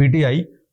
PTI,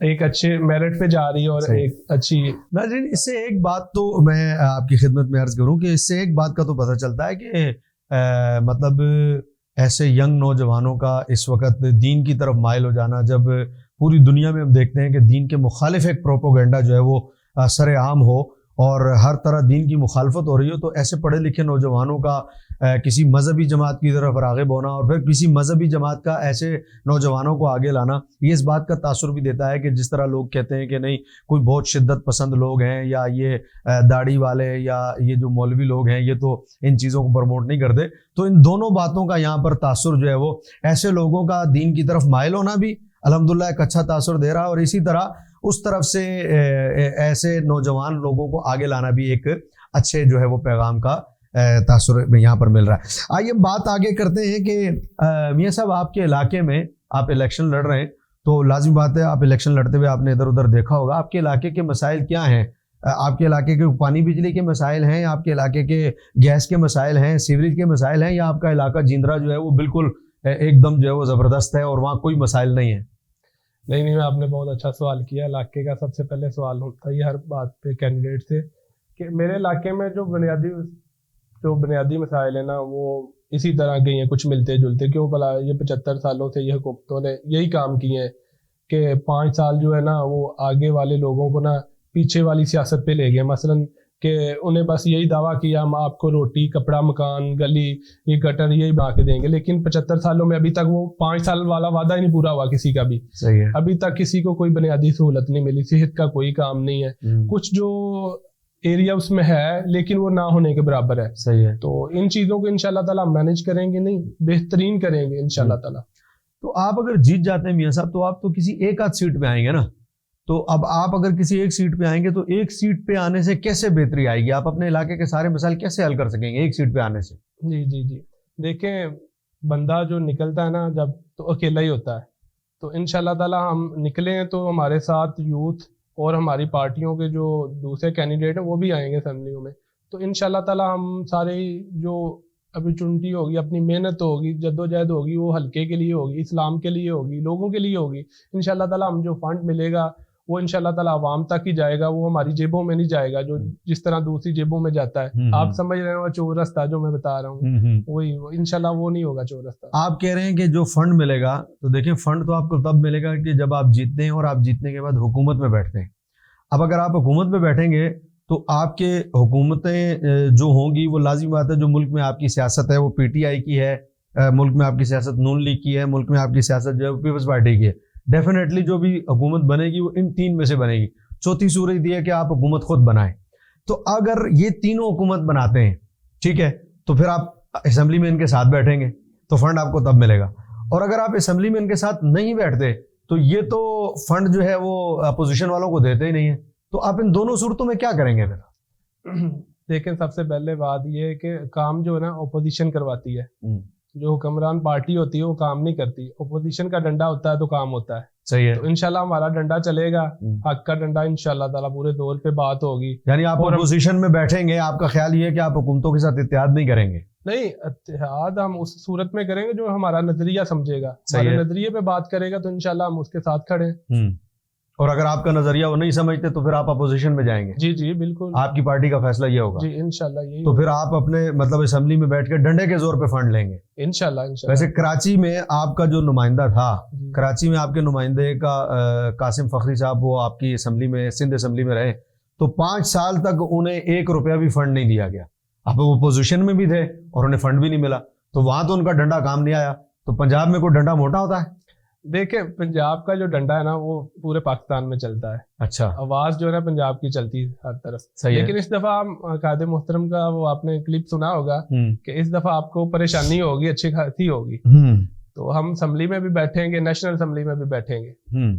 ایک اچھے merit پہ جا رہی ہے اور ایک اچھی. ناظرین اس سے ایک بات تو میں آپ کی خدمت میں عرض کروں کہ اس سے ایک بات کا تو پتہ چلتا ہے کہ مطلب ایسے ینگ نوجوانوں کا اس وقت دین کی طرف مائل ہو جانا، جب پوری دنیا میں ہم دیکھتے ہیں کہ دین کے مخالف ایک پروپوگنڈا جو ہے وہ سر عام ہو اور ہر طرح دین کی مخالفت ہو رہی ہو، تو ایسے پڑھے لکھے نوجوانوں کا کسی مذہبی جماعت کی طرف راغب ہونا اور پھر کسی مذہبی جماعت کا ایسے نوجوانوں کو آگے لانا، یہ اس بات کا تاثر بھی دیتا ہے کہ جس طرح لوگ کہتے ہیں کہ نہیں کوئی بہت شدت پسند لوگ ہیں یا یہ داڑھی والے یا یہ جو مولوی لوگ ہیں یہ تو ان چیزوں کو پروموٹ نہیں کرتے، تو ان دونوں باتوں کا یہاں پر تاثر جو ہے وہ ایسے لوگوں کا دین کی طرف مائل ہونا بھی الحمدللہ ایک اچھا تاثر دے رہا ہے، اور اسی طرح اس طرف سے ایسے نوجوان لوگوں کو آگے لانا بھی ایک اچھے جو ہے وہ پیغام کا تاثر یہاں پر مل رہا ہے. آئیے ہم بات آگے کرتے ہیں کہ میاں صاحب آپ کے علاقے میں آپ الیکشن لڑ رہے ہیں، تو لازمی بات ہے آپ الیکشن لڑتے ہوئے آپ نے ادھر ادھر دیکھا ہوگا، آپ کے علاقے کے مسائل کیا ہیں؟ آپ کے علاقے کے پانی بجلی کے مسائل ہیں، آپ کے علاقے کے گیس کے مسائل ہیں، سیوریج کے مسائل ہیں، یا آپ کا علاقہ جیندرا جو ہے وہ بالکل ایک دم جو ہے وہ زبردست ہے اور وہاں کوئی مسائل نہیں ہے؟ نہیں آپ نے بہت اچھا سوال کیا. علاقے کا سب سے پہلے سوال ہوتا ہے ہر بات پہ کینڈیڈیٹ سے کہ میرے علاقے میں جو بنیادی مسائل ہیں نا وہ اسی طرح کے ہیں، کچھ ملتے جلتے. کیوں بھلا یہ 75 سالوں سے یہ حکومتوں نے یہی کام کیے ہیں کہ 5 سال جو ہے نا وہ آگے والے لوگوں کو نا پیچھے والی سیاست پہ لے گئے. مثلاً کہ انہیں بس یہی دعویٰ کیا ہم آپ کو روٹی کپڑا مکان گلی یہ گٹر یہی بنا کے دیں گے، لیکن 75 سالوں میں ابھی تک وہ 5 سال والا وعدہ ہی نہیں پورا ہوا کسی کا بھی. صحیح ہے. ابھی تک کسی کو کوئی بنیادی سہولت نہیں ملی، صحت کا کوئی کام نہیں ہے، کچھ جو ایریا اس میں ہے لیکن وہ نہ ہونے کے برابر ہے. صحیح ہے. تو ان چیزوں کو انشاءاللہ تعالیٰ مینیج کریں گے، نہیں بہترین کریں گے انشاءاللہ تعالیٰ. تو آپ اگر جیت جاتے ہیں میاں صاحب تو آپ تو کسی ایک آدھ سیٹ پہ آئیں گے نا، تو اب آپ اگر کسی ایک سیٹ پہ آئیں گے تو ایک سیٹ پہ آنے سے کیسے بہتری آئے گی؟ آپ اپنے علاقے کے سارے مسائل کیسے حل کر سکیں گے ایک سیٹ پہ آنے سے؟ جی دیکھیں بندہ جو نکلتا ہے نا جب تو اکیلا ہی ہوتا ہے، تو انشاءاللہ تعالیٰ ہم نکلے ہیں تو ہمارے ساتھ یوتھ اور ہماری پارٹیوں کے جو دوسرے کینڈیڈیٹ ہیں وہ بھی آئیں گے اسمبلیوں میں. تو انشاءاللہ تعالیٰ ہم سارے جو اپرچونٹی ہوگی، اپنی محنت ہوگی، جدوجہد ہوگی، وہ حلقے کے لیے ہوگی، اسلام کے لیے ہوگی، لوگوں کے لیے ہوگی. انشاءاللہ تعالیٰ ہم جو فنڈ ملے گا وہ انشاءاللہ تعالیٰ عوام تک ہی جائے گا، وہ ہماری جیبوں میں نہیں جائے گا جو جس طرح دوسری جیبوں میں جاتا ہے. آپ سمجھ رہے ہیں وہ چور رستہ جو میں بتا رہا ہوں وہی انشاءاللہ وہ نہیں ہوگا چور رستہ. آپ کہہ رہے ہیں کہ جو فنڈ ملے گا، تو دیکھیں فنڈ تو آپ کو تب ملے گا کہ جب آپ جیتتے ہیں اور آپ جیتنے کے بعد حکومت میں بیٹھتے ہیں. اب اگر آپ حکومت میں بیٹھیں گے تو آپ کے حکومتیں جو ہوں گی وہ لازمی بات ہے، جو ملک میں آپ کی سیاست ہے وہ پی ٹی آئی کی ہے، ملک میں آپ کی سیاست نون لیگ کی ہے، ملک میں آپ کی سیاست جو ہے وہ پیپلز پارٹی کی ہے. ڈیفینیٹلی جو بھی حکومت بنے گی وہ ان تین میں سے بنے گی. چوتھی صورت یہ ہے کہ آپ حکومت خود بنائیں. تو اگر یہ تینوں حکومت بناتے ہیں ٹھیک ہے تو پھر آپ اسمبلی میں ان کے ساتھ بیٹھیں گے تو فنڈ آپ کو تب ملے گا. اور اگر آپ اسمبلی میں ان کے ساتھ نہیں بیٹھتے تو یہ تو فنڈ جو ہے وہ اپوزیشن والوں کو دیتے ہی نہیں ہے. تو آپ ان دونوں صورتوں میں کیا کریں گے پھر؟ دیکھیں سب سے پہلے بات یہ ہے کہ کام جو ہے نا اپوزیشن کرواتی ہے، جو حکمران پارٹی ہوتی ہے وہ کام نہیں کرتی. اپوزیشن کا ڈنڈا ہوتا ہے تو کام ہوتا ہے. صحیح ہے. تو انشاءاللہ ہمارا ڈنڈا چلے گا، حق کا ڈنڈا انشاءاللہ تعالیٰ پورے دور پہ بات ہوگی. یعنی آپ اپوزیشن میں بیٹھیں گے، آپ کا خیال یہ ہے کہ آپ حکومتوں کے ساتھ اتحاد نہیں کریں گے؟ نہیں، اتحاد ہم اس صورت میں کریں گے جو ہمارا نظریہ سمجھے گا، ہمارے نظریے پہ بات کرے گا تو انشاءاللہ ہم اس کے ساتھ کھڑے ہیں. اور اگر آپ کا نظریہ وہ نہیں سمجھتے تو پھر آپ اپوزیشن میں جائیں گے؟ جی بالکل. آپ کی پارٹی کا فیصلہ یہ ہوگا؟ جی انشاءاللہ یہی. تو پھر آپ اپنے مطلب اسمبلی میں بیٹھ کے ڈنڈے کے زور پہ فنڈ لیں گے انشاءاللہ. ویسے کراچی میں آپ کا جو نمائندہ تھا، کراچی میں آپ کے نمائندے کا قاسم فخری صاحب، وہ آپ کی اسمبلی میں سندھ اسمبلی میں رہے تو 5 سال تک انہیں 1 روپیہ بھی فنڈ نہیں دیا گیا. اب وہ پوزیشن میں بھی تھے اور انہیں فنڈ بھی نہیں ملا، تو وہاں تو ان کا ڈنڈا کام نہیں آیا. تو پنجاب میں کوئی ڈنڈا موٹا ہوتا ہے؟ دیکھیں پنجاب کا جو ڈنڈا ہے نا وہ پورے پاکستان میں چلتا ہے. اچھا. آواز جو ہے نا پنجاب کی چلتی ہے ہر طرف. لیکن اس دفعہ قائد محترم کا وہ آپ نے کلپ سنا ہوگا کہ اس دفعہ آپ کو پریشانی ہوگی، اچھی خاصی ہوگی. تو ہم اسمبلی میں بھی بیٹھیں گے، نیشنل اسمبلی میں بھی بیٹھیں گے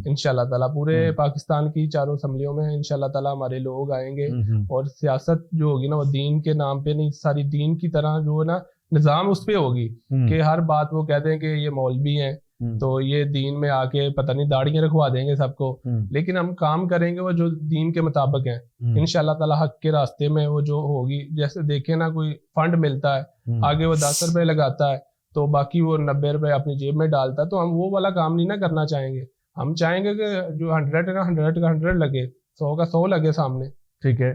انشاءاللہ تعالیٰ. پورے پاکستان کی 4 اسمبلیوں میں انشاءاللہ تعالیٰ ہمارے لوگ آئیں گے. اور سیاست جو ہوگی نا وہ دین کے نام پہ نہیں، ساری دین کی طرح جو ہے نا نظام اس پہ ہوگی کہ ہر بات وہ کہتے ہیں کہ یہ مولوی ہیں تو یہ دین میں آ کے پتہ نہیں داڑیاں رکھوا دیں گے سب کو، لیکن ہم کام کریں گے وہ جو دین کے مطابق ہیں انشاءاللہ تعالیٰ. حق کے راستے میں وہ جو ہوگی، جیسے دیکھیں نا کوئی فنڈ ملتا ہے آگے وہ 10 روپے لگاتا ہے تو باقی وہ 90 روپے اپنی جیب میں ڈالتا ہے، تو ہم وہ والا کام نہیں نہ کرنا چاہیں گے. ہم چاہیں گے کہ جو 100 کا 100 کا 100 لگے, 100 کا 100 لگے سامنے. ٹھیک ہے,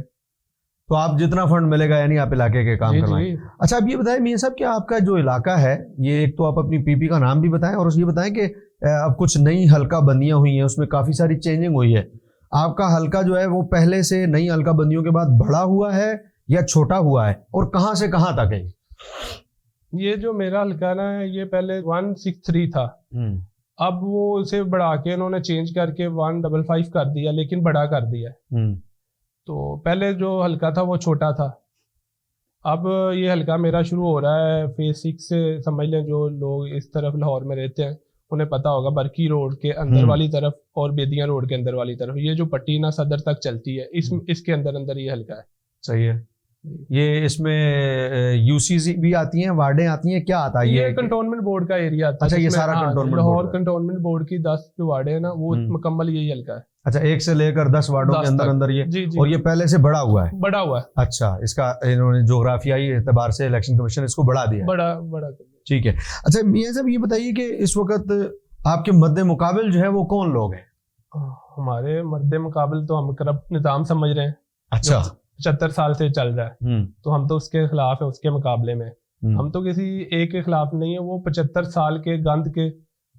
تو آپ جتنا فنڈ ملے گا یعنی آپ علاقے کے کام کروائیں. اچھا اب یہ بتائیں میاں صاحب کہ آپ کا جو علاقہ ہے یہ, ایک تو آپ اپنی پی پی کا نام بھی بتائیں, اور یہ بتائیں کہ اب کچھ نئی حلقہ بندیاں ہوئی ہیں, اس میں کافی ساری چینجنگ ہوئی ہے. آپ کا حلقہ جو ہے وہ پہلے سے نئی حلقہ بندیوں کے بعد بڑا ہوا ہے یا چھوٹا ہوا ہے, اور کہاں سے کہاں تک ہے؟ یہ جو میرا حلقہ نا یہ پہلے 163 تھا, اب وہ اسے بڑھا کے انہوں نے چینج کر کے 155 کر دیا, لیکن بڑا کر دیا. تو پہلے جو حلقہ تھا وہ چھوٹا تھا, اب یہ حلقہ میرا شروع ہو رہا ہے فیز 6 سے. سمجھ لیں جو لوگ اس طرف لاہور میں رہتے ہیں انہیں پتا ہوگا, برکی روڈ کے اندر والی طرف اور بیدیاں روڈ کے اندر والی طرف, یہ جو پٹی نا صدر تک چلتی ہے, اس کے اندر اندر یہ حلقہ ہے. صحیح ہے. یہ اس میں یو سی سی بھی آتی ہیں, وارڈیں آتی ہیں, کیا آتا ہے؟ یہ کنٹونمنٹ بورڈ کا ایریا آتا ہے. اچھا, یہ سارا کنٹونمنٹ لاہور کنٹونمنٹ بورڈ کی 10 جو وارڈیں ہیں نا وہ مکمل یہی حلقہ ہے. اچھا, 1 سے لے کر 10 وارڈوں کے اندر اندر یہ. اور یہ پہلے سے بڑا ہوا ہے؟ بڑا ہوا ہے. اچھا, اس کا انہوں نے جغرافیائی اعتبار سے الیکشن کمیشن اس کو بڑھا دیا, بڑا. ٹھیک ہے. اچھا میاں صاحب یہ بتائیے کہ اس وقت آپ کے مد مقابل جو ہے وہ کون لوگ ہیں؟ ہمارے مد مقابل تو ہم کرپٹ نظام سمجھ رہے ہیں. اچھا, 75 سال سے چل رہا ہے, تو ہم تو اس کے خلاف ہیں. اس کے مقابلے میں ہم تو کسی ایک کے خلاف نہیں ہے, وہ 75 سال کے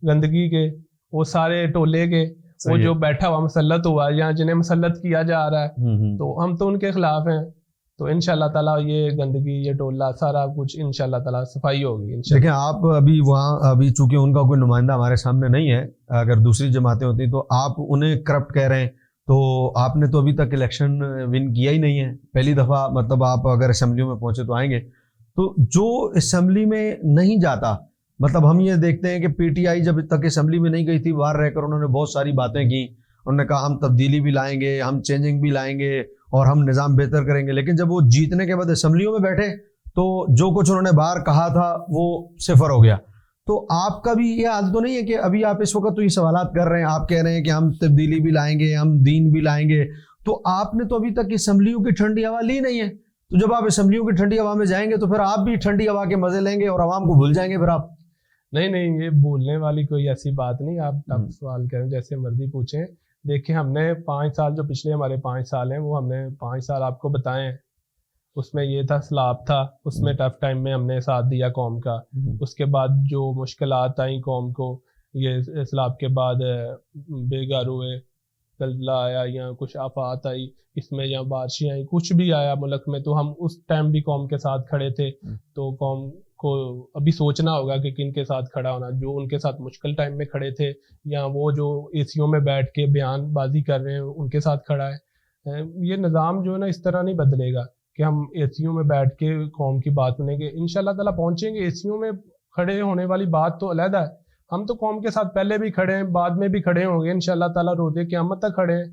گندگی کے وہ سارے ٹولے کے, وہ جو بیٹھا ہوا مسلط ہوا یا جنہیں مسلط کیا جا رہا ہے, تو ہم تو ان کے خلاف ہیں. تو انشاءاللہ تعالیٰ یہ گندگی, یہ ٹولہ, سارا کچھ انشاءاللہ تعالیٰ صفائی ہوگی. دیکھیں آپ ابھی وہاں ابھی چونکہ ان کا کوئی نمائندہ ہمارے سامنے نہیں ہے, اگر دوسری جماعتیں ہوتی تو آپ انہیں کرپٹ کہہ رہے ہیں, تو آپ نے تو ابھی تک الیکشن ون کیا ہی نہیں ہے. پہلی دفعہ مطلب آپ اگر اسمبلیوں میں پہنچے تو آئیں گے, تو جو اسمبلی میں نہیں جاتا, مطلب ہم یہ دیکھتے ہیں کہ پی ٹی آئی جب تک اسمبلی میں نہیں گئی تھی باہر رہ کر انہوں نے بہت ساری باتیں کی, انہوں نے کہا ہم تبدیلی بھی لائیں گے, ہم چینجنگ بھی لائیں گے, اور ہم نظام بہتر کریں گے. لیکن جب وہ جیتنے کے بعد اسمبلیوں میں بیٹھے تو جو کچھ انہوں نے باہر کہا تھا وہ صفر ہو گیا. تو آپ کا بھی یہ حال تو نہیں ہے کہ ابھی آپ اس وقت تو یہ سوالات کر رہے ہیں, آپ کہہ رہے ہیں کہ ہم تبدیلی بھی لائیں گے, ہم دین بھی لائیں گے, تو آپ نے تو ابھی تک اسمبلیوں کی ٹھنڈی ہوا لی نہیں ہے. تو جب آپ اسمبلیوں کی ٹھنڈی ہوا میں جائیں گے تو پھر آپ بھی ٹھنڈی ہوا کے مزے لیں گے اور عوام کو بھول جائیں گے پھر آپ. نہیں, یہ بھولنے والی کوئی ایسی بات نہیں. آپ ٹف سوال کریں, جیسے مرضی پوچھیں. دیکھیں ہم نے 5 سال جو پچھلے ہمارے 5 سال ہیں وہ ہم نے 5 سال آپ کو بتائے ہیں. اس میں یہ تھا سیلاب تھا, اس میں ٹف ٹائم میں ہم نے ساتھ دیا قوم کا. اس کے بعد جو مشکلات آئیں قوم کو, یہ سیلاب کے بعد بے گھر ہوئے, زلزلہ آیا یا کچھ آفات آئی اس میں, یا بارشیں آئیں, کچھ بھی آیا ملک میں, تو ہم اس ٹائم بھی قوم کے ساتھ کھڑے تھے. تو قوم کو ابھی سوچنا ہوگا کہ کن کے ساتھ کھڑا ہونا, جو ان کے ساتھ مشکل ٹائم میں کھڑے تھے, یا وہ جو اے سیوں میں بیٹھ کے بیان بازی کر رہے ہیں ان کے ساتھ کھڑا ہے. یہ نظام جو ہے نا اس طرح نہیں بدلے گا کہ ہم اے سیوں میں بیٹھ کے قوم کی بات سنیں گے. انشاءاللہ تعالیٰ پہنچیں گے. اے سیوں میں کھڑے ہونے والی بات تو علیحدہ ہے, ہم تو قوم کے ساتھ پہلے بھی کھڑے ہیں, بعد میں بھی کھڑے ہوں گے انشاءاللہ تعالیٰ. روز قیامت تک کھڑے ہیں.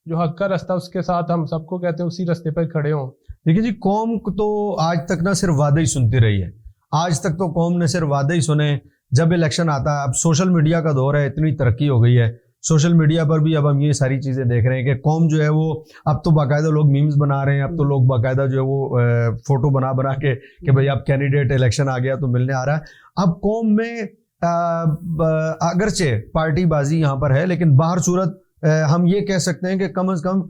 جو حق کا رستہ اس کے ساتھ ہم سب کو کہتے ہیں اسی رستے پر کھڑے ہوں. دیکھیے جی, قوم تو آج تک نہ صرف وعدے ہی سنتی رہی ہے. آج تک تو قوم نے صرف وعدے ہی سنے. جب الیکشن آتا ہے, اب سوشل میڈیا کا دور ہے, اتنی ترقی ہو گئی ہے سوشل میڈیا پر بھی, اب ہم یہ ساری چیزیں دیکھ رہے ہیں کہ قوم جو ہے وہ اب تو باقاعدہ لوگ میمز بنا رہے ہیں, اب تو لوگ باقاعدہ جو ہے وہ فوٹو بنا کے کہ بھئی اب کینڈیڈیٹ الیکشن آ گیا تو ملنے آ رہا ہے. اب قوم میں اگرچہ پارٹی بازی یہاں پر ہے, لیکن باہر صورت ہم یہ کہہ سکتے ہیں کہ کم از کم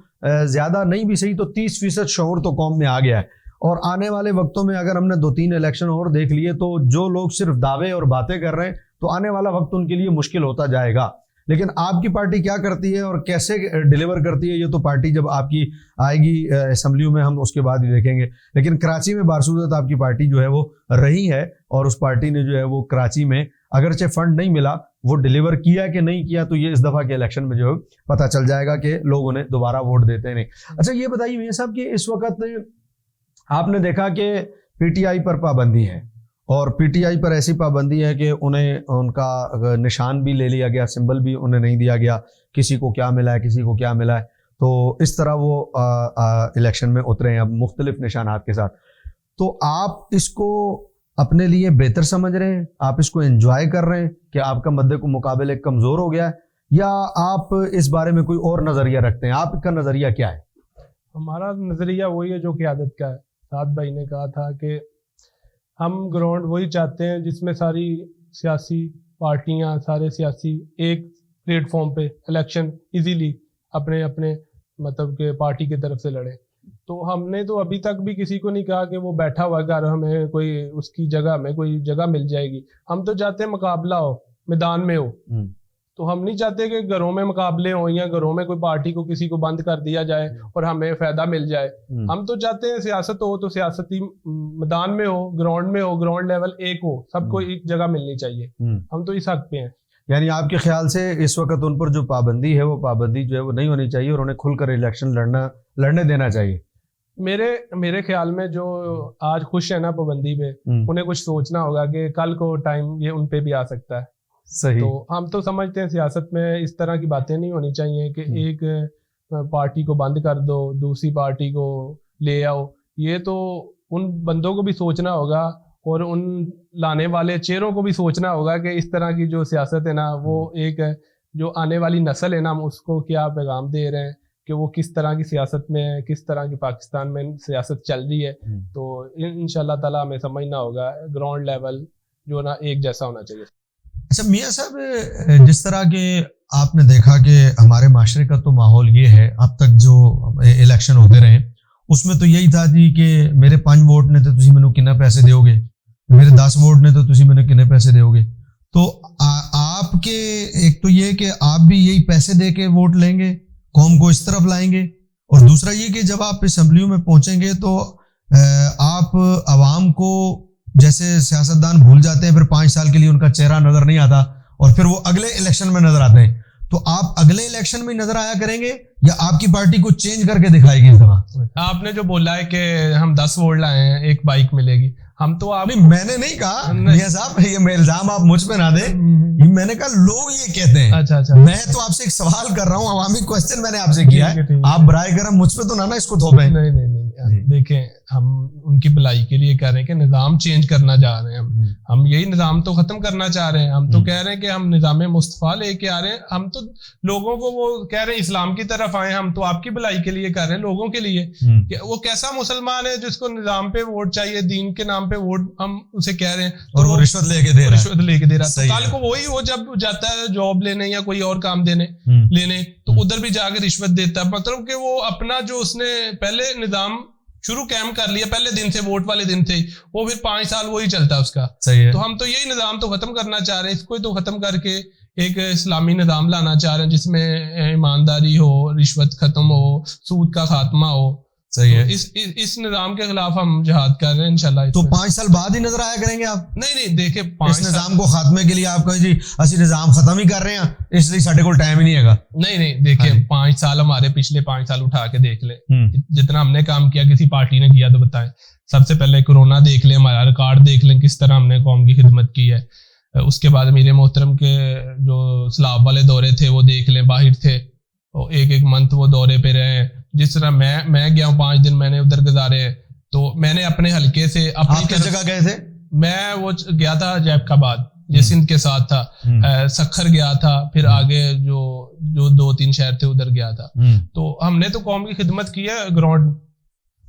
زیادہ نہیں بھی صحیح تو 30% شعور تو قوم میں آ گیا ہے. اور آنے والے وقتوں میں اگر ہم نے 2-3 الیکشن اور دیکھ لیے تو جو لوگ صرف دعوے اور باتیں کر رہے ہیں تو آنے والا وقت ان کے لیے مشکل ہوتا جائے گا. لیکن آپ کی پارٹی کیا کرتی ہے اور کیسے ڈیلیور کرتی ہے, یہ تو پارٹی جب آپ کی آئے گی اسمبلیوں میں ہم اس کے بعد ہی دیکھیں گے. لیکن کراچی میں بارصورت آپ کی پارٹی جو ہے وہ رہی ہے, اور اس پارٹی نے جو ہے وہ کراچی میں اگرچہ فنڈ نہیں ملا, وہ ڈیلیور کیا کہ نہیں کیا تو یہ اس دفعہ کے الیکشن میں جو ہے پتہ چل جائے گا کہ لوگ انہیں دوبارہ ووٹ دیتے نہیں. اچھا یہ بتائیے میاں صاحب کہ اس وقت آپ نے دیکھا کہ پی ٹی آئی پر پابندی ہے, اور پی ٹی آئی پر ایسی پابندی ہے کہ انہیں ان کا نشان بھی لے لیا گیا, سمبل بھی انہیں نہیں دیا گیا, کسی کو کیا ملا ہے کسی کو کیا ملا ہے. تو اس طرح وہ الیکشن میں اترے ہیں اب مختلف نشانات کے ساتھ. تو آپ اس کو اپنے لیے بہتر سمجھ رہے ہیں, آپ اس کو انجوائے کر رہے ہیں کہ آپ کا مد کو مقابل ایک کمزور ہو گیا ہے, یا آپ اس بارے میں کوئی اور نظریہ رکھتے ہیں؟ آپ کا نظریہ کیا ہے؟ ہمارا نظریہ وہی ہے جو قیادت کا ہے. سعد بھائی نے کہا تھا کہ ہم گراؤنڈ وہی چاہتے ہیں جس میں ساری سیاسی پارٹیاں, سارے سیاسی ایک پلیٹ فارم پہ الیکشن ایزیلی اپنے اپنے مطلب کہ پارٹی کی طرف سے لڑیں. تو ہم نے تو ابھی تک بھی کسی کو نہیں کہا کہ وہ بیٹھا ہوا گھر ہمیں کوئی اس کی جگہ ہمیں کوئی جگہ مل جائے گی. ہم تو چاہتے ہیں مقابلہ ہو, میدان میں ہو. تو ہم نہیں چاہتے کہ گھروں میں مقابلے ہوں یا گھروں میں کوئی پارٹی کو کسی کو بند کر دیا جائے اور ہمیں فائدہ مل جائے. ہم تو چاہتے ہیں سیاست ہو تو سیاستی میدان میں ہو, گراؤنڈ میں ہو, گراؤنڈ لیول ایک ہو, سب کو ایک جگہ ملنی چاہیے. ہم تو اس حق پہ ہیں. یعنی آپ کے خیال سے اس وقت ان پر جو پابندی ہے وہ پابندی جو ہے وہ نہیں ہونی چاہیے اور انہیں کھل کر الیکشن لڑنے دینا چاہیے. میرے خیال میں جو آج خوش ہے نا پابندی پہ, انہیں کچھ سوچنا ہوگا کہ کل کو ٹائم یہ ان پہ بھی آ سکتا ہے. صحیح. تو ہم تو سمجھتے ہیں سیاست میں اس طرح کی باتیں نہیں ہونی چاہیے کہ ایک پارٹی کو بند کر دو دوسری پارٹی کو لے آؤ. یہ تو ان بندوں کو بھی سوچنا ہوگا اور ان لانے والے چہروں کو بھی سوچنا ہوگا کہ اس طرح کی جو سیاست ہے نا وہ ایک جو آنے والی نسل ہے نا ہم اس کو کیا پیغام دے رہے ہیں کہ وہ کس طرح کی سیاست میں ہے, کس طرح کی پاکستان میں سیاست چل رہی ہے. تو انشاءاللہ تعالیٰ ہمیں سمجھنا ہوگا گراؤنڈ لیول جو نا ایک جیسا ہونا چاہیے. اچھا میاں صاحب, جس طرح کے آپ نے دیکھا کہ ہمارے معاشرے کا تو ماحول یہ ہے, اب تک جو الیکشن ہوتے رہے اس میں تو یہی تھا جی کہ میرے 5 ووٹ نے تو تسی مینوں کنے پیسے دیو گے, میرے 10 ووٹ نے تو تسی مینوں کنے پیسے دیو گے. تو آپ کے ایک تو یہ کہ آپ بھی یہی پیسے دے کے ووٹ لیں گے, قوم کو اس طرف لائیں گے, اور دوسرا یہ کہ جب آپ اسمبلیوں میں پہنچیں گے تو آپ عوام کو جیسے سیاستدان بھول جاتے ہیں, پھر 5 سال کے لیے ان کا چہرہ نظر نہیں آتا اور پھر وہ اگلے الیکشن میں نظر آتے ہیں. تو آپ اگلے الیکشن میں نظر آیا کریں گے یا آپ کی پارٹی کو چینج کر کے دکھائے گی اس دفعہ؟ آپ نے جو بولا ہے کہ ہم 10 ووٹ لائے ہیں, ایک بائک ملے گی, ہم تو آپ میں نے نہیں کہا میاں صاحب, یہ الزام آپ مجھ پہ نہ دیں, میں نے کہا لوگ یہ کہتے ہیں. اچھا میں تو آپ سے ایک سوال کر رہا ہوں, عوامی کوسچن میں نے آپ سے کیا ہے, آپ برائے کرم مجھ پہ تو نہ اس کو تھوپیں. نہیں دیکھیں ہم ان کی بھلائی کے لیے کہہ رہے ہیں کہ نظام چینج کرنا چاہ رہے ہیں. ہم یہی نظام تو ختم کرنا چاہ رہے ہیں. ہم تو کہہ رہے ہیں کہ ہم نظام مصطفیٰ لے کے آ رہے ہیں. ہم تو لوگوں کو وہ کہہ رہے ہیں اسلام کی طرف آئے, ہم تو آپ کی بھلائی کے لیے کر رہے ہیں, لوگوں کے لیے. کہ وہ کیسا مسلمان ہے جس کو نظام پہ ووٹ چاہیے, دین کے نام پہ ووٹ ہم اسے کہہ رہے ہیں, اور وہ رشوت لے کے دے رہا ہے. کل کو وہی وہ جب جاتا ہے جاب لینے یا کوئی اور کام لینے تو ادھر بھی جا کے رشوت دیتا ہے. مطلب کہ وہ اپنا جو اس نے پہلے نظام شروع قائم کر لیا پہلے دن سے, ووٹ والے دن سے, وہ پھر 5 سال وہی چلتا ہے اس کا. تو ہم تو یہی نظام تو ختم کرنا چاہ رہے ہیں, اس کو تو ختم کر کے ایک اسلامی نظام لانا چاہ رہے ہیں جس میں ایمانداری ہو, رشوت ختم ہو, سود کا خاتمہ ہو. صحیح ہے. اس نظام کے خلاف ہم جہاد کر رہے ہیں انشاءاللہ. تو 5 سال بعد ہی نظر آیا کریں گے آپ؟ نہیں دیکھیں اس نظام کو خاتمے کے لیے آپ کہیں جی اسی نظام ختم ہی کر رہے ہیں اس لیے ساڈے کول ٹائم ہی نہیں ہے گا. نہیں دیکھیں 5 سال ہمارے پچھلے 5 سال اٹھا کے دیکھ لیں, جتنا ہم نے کام کیا کسی پارٹی نے کیا تو بتائیں. سب سے پہلے کورونا دیکھ لیں, ہمارا ریکارڈ دیکھ لیں کس طرح ہم نے قوم کی خدمت کی ہے. اس کے بعد امیر محترم کے جو سیلاب والے دورے تھے وہ دیکھ لیں, باہر تھے, ایک منتھ وہ دورے پہ رہے ہیں. جس طرح میں گیا ہوں 5 دن میں نے ادھر گزارے ہیں, تو میں نے اپنے حلقے سے اپنی کس جگہ گئے تھے؟ میں وہ گیا تھا جیب آباد یہ سندھ کے ساتھ تھا, سکھر گیا تھا, پھر آگے جو 2-3 شہر تھے ادھر گیا تھا. تو ہم نے تو قوم کی خدمت کی ہے گراؤنڈ,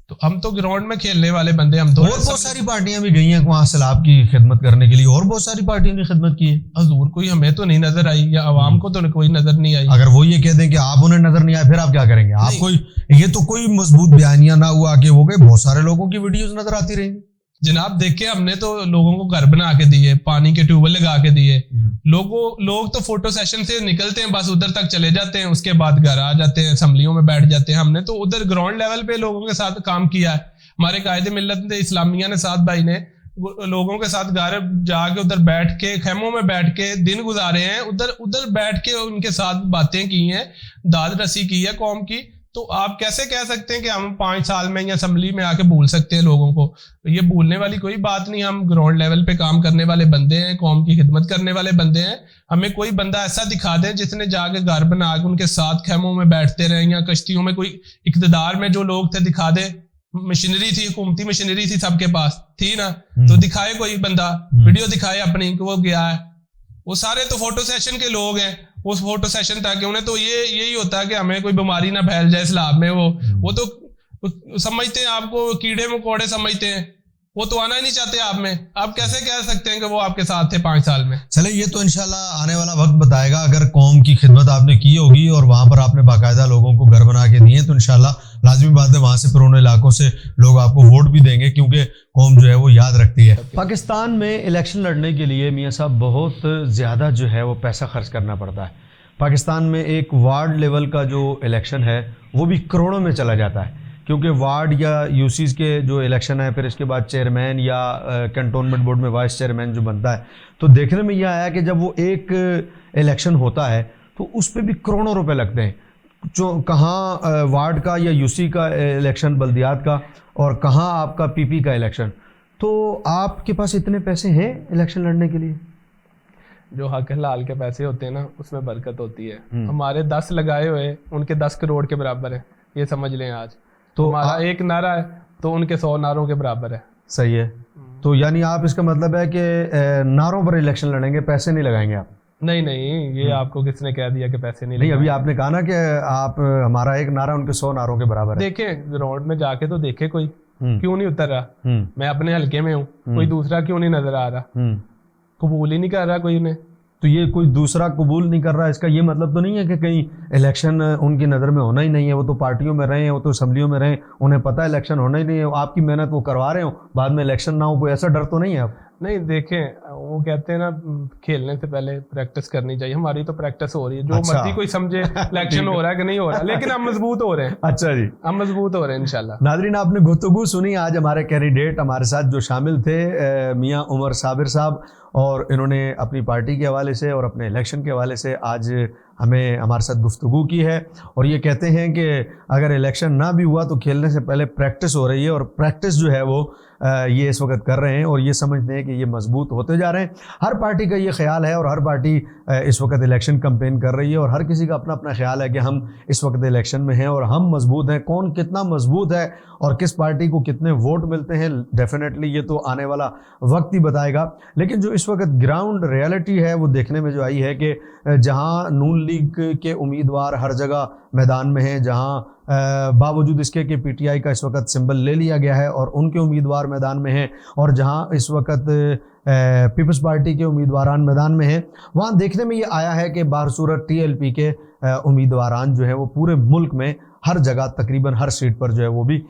تو ہم تو گراؤنڈ میں کھیلنے والے بندے. ہم تو اور بہت ساری پارٹیاں بھی گئی ہیں وہاں سیلاب کی خدمت کرنے کے لیے, اور بہت ساری پارٹیوں نے خدمت کی ہے. حضور کوئی ہمیں تو نہیں نظر آئی یا عوام کو تو کوئی نظر نہیں آئی. اگر وہ یہ کہہ دیں کہ آپ انہیں نظر نہیں آئے پھر آپ کیا کریں گے؟ آپ کوئی یہ تو کوئی مضبوط بیانیہ نہ ہوا کہ وہ گئے, بہت سارے لوگوں کی ویڈیوز نظر آتی رہیں گی. جناب دیکھیں ہم نے تو لوگوں کو گھر بنا کے دیے, پانی کے ٹیوب ویل لگا کے دیے. لوگ تو فوٹو سیشن سے نکلتے ہیں بس ادھر تک چلے جاتے ہیں, اس کے بعد گھر آ جاتے ہیں, اسمبلیوں میں بیٹھ جاتے ہیں. ہم نے تو ادھر گراؤنڈ لیول پہ لوگوں کے ساتھ کام کیا ہے. ہمارے قائد ملت اسلامیہ نے سعد بھائی نے لوگوں کے ساتھ گھر جا کے ادھر بیٹھ کے خیموں میں بیٹھ کے دن گزارے ہیں, ادھر بیٹھ کے ان کے ساتھ باتیں کی ہیں, داد رسی کی ہے قوم کی. تو آپ کیسے کہہ سکتے ہیں کہ ہم 5 سال میں یا اسمبلی میں آ کے بھول سکتے ہیں لوگوں کو؟ یہ بھولنے والی کوئی بات نہیں. ہم گراؤنڈ لیول پہ کام کرنے والے بندے ہیں, قوم کی خدمت کرنے والے بندے ہیں. ہمیں کوئی بندہ ایسا دکھا دیں جس نے جا کے گھر بنا کے ان کے ساتھ خیموں میں بیٹھتے رہے, یا کشتیوں میں کوئی اقتدار میں جو لوگ تھے دکھا دے. مشینری تھی, حکومتی مشینری تھی سب کے پاس تھی نا, تو دکھائے کوئی بندہ, ویڈیو دکھائے اپنی کہ وہ گیا ہے. وہ سارے تو فوٹو سیشن کے لوگ ہیں, اس فوٹو سیشن تک انہیں تو یہی ہوتا ہے کہ ہمیں کوئی بیماری نہ پھیل جائے اسلام میں. وہ تو سمجھتے ہیں آپ کو کیڑے مکوڑے سمجھتے ہیں, وہ تو آنا ہی نہیں چاہتے آپ میں. آپ کیسے کہہ سکتے ہیں کہ وہ آپ کے ساتھ تھے 5 سال میں؟ چلے یہ تو انشاءاللہ آنے والا وقت بتائے گا. اگر قوم کی خدمت آپ نے کی ہوگی اور وہاں پر آپ نے باقاعدہ لوگوں کو گھر بنا کے دیے تو انشاءاللہ لازمی بات ہے وہاں سے پھر ان علاقوں سے لوگ آپ کو ووٹ بھی دیں گے کیونکہ قوم جو ہے وہ یاد رکھتی ہے. پاکستان میں الیکشن لڑنے کے لیے میاں صاحب بہت زیادہ جو ہے وہ پیسہ خرچ کرنا پڑتا ہے. پاکستان میں ایک وارڈ لیول کا جو الیکشن ہے وہ بھی کروڑوں میں چلا جاتا ہے کیونکہ وارڈ یا یو سیز کے جو الیکشن ہے پھر اس کے بعد چیئرمین یا کنٹونمنٹ بورڈ میں وائس چیئرمین جو بنتا ہے تو دیکھنے میں یہ آیا کہ جب وہ ایک الیکشن ہوتا ہے تو اس پہ بھی کروڑوں روپے لگتے ہیں. جو کہاں وارڈ کا یا یو سی کا الیکشن بلدیات کا اور کہاں آپ کا پی پی کا الیکشن. تو آپ کے پاس اتنے پیسے ہیں الیکشن لڑنے کے لیے؟ جو حق حلال کے پیسے ہوتے ہیں نا اس میں برکت ہوتی ہے. ہمارے 10 لگائے ہوئے ان کے 10 کروڑ کے برابر ہے, یہ سمجھ لیں. آج تو ہمارا ایک نعرہ ہے تو ان کے 100 نعروں کے برابر ہے. صحیح ہے. تو یعنی آپ اس کا مطلب ہے کہ نعروں پر الیکشن لڑیں گے, پیسے نہیں لگائیں گے آپ؟ نہیں, یہ آپ کو کس نے کہہ دیا کہ پیسے نہیں؟ ابھی آپ نے کہا نا کہ آپ ہمارا ایک نعرہ ان کے 100 نعروں کے برابر ہے. دیکھیں گراؤنڈ میں جا کے تو دیکھے کوئی کیوں نہیں اتر رہا. میں اپنے حلقے میں ہوں, کوئی دوسرا کیوں نہیں نظر آ رہا؟ قبول ہی نہیں کر رہا کوئی. انہیں تو یہ کوئی دوسرا قبول نہیں کر رہا, اس کا یہ مطلب تو نہیں ہے کہ کہیں الیکشن ان کی نظر میں ہونا ہی نہیں ہے. وہ تو پارٹیوں میں رہے ہیں, وہ تو اسمبلیوں میں رہیں, انہیں پتہ ہے الیکشن ہونا ہی نہیں ہے. آپ کی محنت وہ کروا رہے ہوں, بعد میں الیکشن نہ ہو, کوئی ایسا ڈر تو نہیں ہے آپ؟ نہیں, دیکھیں وہ کہتے ہیں نا کھیلنے سے پہلے پریکٹس کرنی چاہیے. ہماری تو پریکٹس ہو رہی ہے, جو مرضی کوئی سمجھے الیکشن ہو رہا ہے کہ نہیں ہو رہا, لیکن ہم مضبوط ہو رہے ہیں. اچھا جی, ہم مضبوط ہو رہے ہیں انشاءاللہ. ناظرین آپ نے گفتگو سنی. آج ہمارے کینڈیڈیٹ ہمارے ساتھ جو شامل تھے میاں عمر صابر صاحب, اور انہوں نے اپنی پارٹی کے حوالے سے اور اپنے الیکشن کے حوالے سے آج ہمارے ساتھ گفتگو کی ہے. اور یہ کہتے ہیں کہ اگر الیکشن نہ بھی ہوا تو کھیلنے سے پہلے پریکٹس ہو رہی ہے, اور پریکٹس جو ہے وہ یہ اس وقت کر رہے ہیں اور یہ سمجھتے ہیں کہ یہ مضبوط ہوتے جا رہے ہیں. ہر پارٹی کا یہ خیال ہے اور ہر پارٹی اس وقت الیکشن کمپین کر رہی ہے اور ہر کسی کا اپنا اپنا خیال ہے کہ ہم اس وقت الیکشن میں ہیں اور ہم مضبوط ہیں. کون کتنا مضبوط ہے اور کس پارٹی کو کتنے ووٹ ملتے ہیں ڈیفینیٹلی یہ تو آنے والا وقت ہی بتائے گا. لیکن جو اس وقت گراؤنڈ ریالٹی ہے وہ دیکھنے میں جو آئی ہے کہ جہاں نون لیگ کے امیدوار ہر جگہ میدان میں ہیں, جہاں باوجود اس کے کہ پی ٹی آئی کا اس وقت سمبل لے لیا گیا ہے اور ان کے امیدوار میدان میں ہیں, اور جہاں اس وقت پیپلز پارٹی کے امیدواران میدان میں ہیں, وہاں دیکھنے میں یہ آیا ہے کہ بہرصورت ٹی ایل پی کے امیدواران جو ہیں وہ پورے ملک میں ہر جگہ تقریباً ہر سیٹ پر جو ہے وہ بھی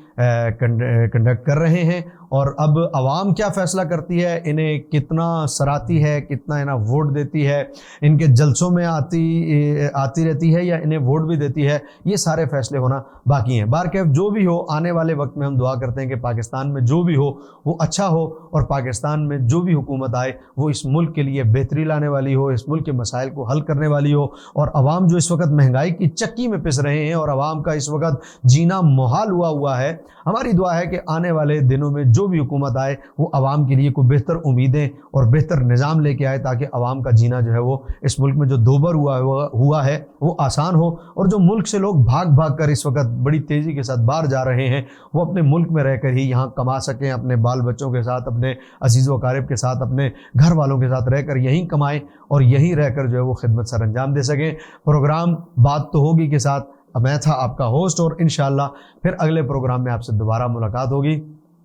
کنڈکٹ کر رہے ہیں. اور اب عوام کیا فیصلہ کرتی ہے, انہیں کتنا سراتی ہے, کتنا انہیں ووٹ دیتی ہے, ان کے جلسوں میں آتی رہتی ہے یا انہیں ووٹ بھی دیتی ہے, یہ سارے فیصلے ہونا باقی ہیں. بہرکیف جو بھی ہو آنے والے وقت میں ہم دعا کرتے ہیں کہ پاکستان میں جو بھی ہو وہ اچھا ہو, اور پاکستان میں جو بھی حکومت آئے وہ اس ملک کے لیے بہتری لانے والی ہو, اس ملک کے مسائل کو حل کرنے والی ہو. اور عوام جو اس وقت مہنگائی کی چکی میں پس رہے ہیں اور عوام کا اس وقت جینا محال ہوا ہے, ہماری دعا ہے کہ آنے والے دنوں میں جو بھی حکومت آئے وہ عوام کے لیے کوئی بہتر امیدیں اور بہتر نظام لے کے آئے تاکہ عوام کا جینا جو ہے وہ اس ملک میں جو دوبر ہوا ہے وہ آسان ہو, اور جو ملک سے لوگ بھاگ کر اس وقت بڑی تیزی کے ساتھ باہر جا رہے ہیں وہ اپنے ملک میں رہ کر ہی یہاں کما سکیں, اپنے بال بچوں کے ساتھ, اپنے عزیز و اقارب کے ساتھ, اپنے گھر والوں کے ساتھ رہ کر یہیں کمائیں اور یہیں رہ کر جو ہے وہ خدمت سر انجام دے سکیں. پروگرام بات تو ہوگی کے ساتھ میں تھا آپ کا ہوسٹ, اور انشاءاللہ پھر اگلے پروگرام میں آپ سے دوبارہ ملاقات ہوگی.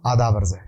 آداب عرض ہے.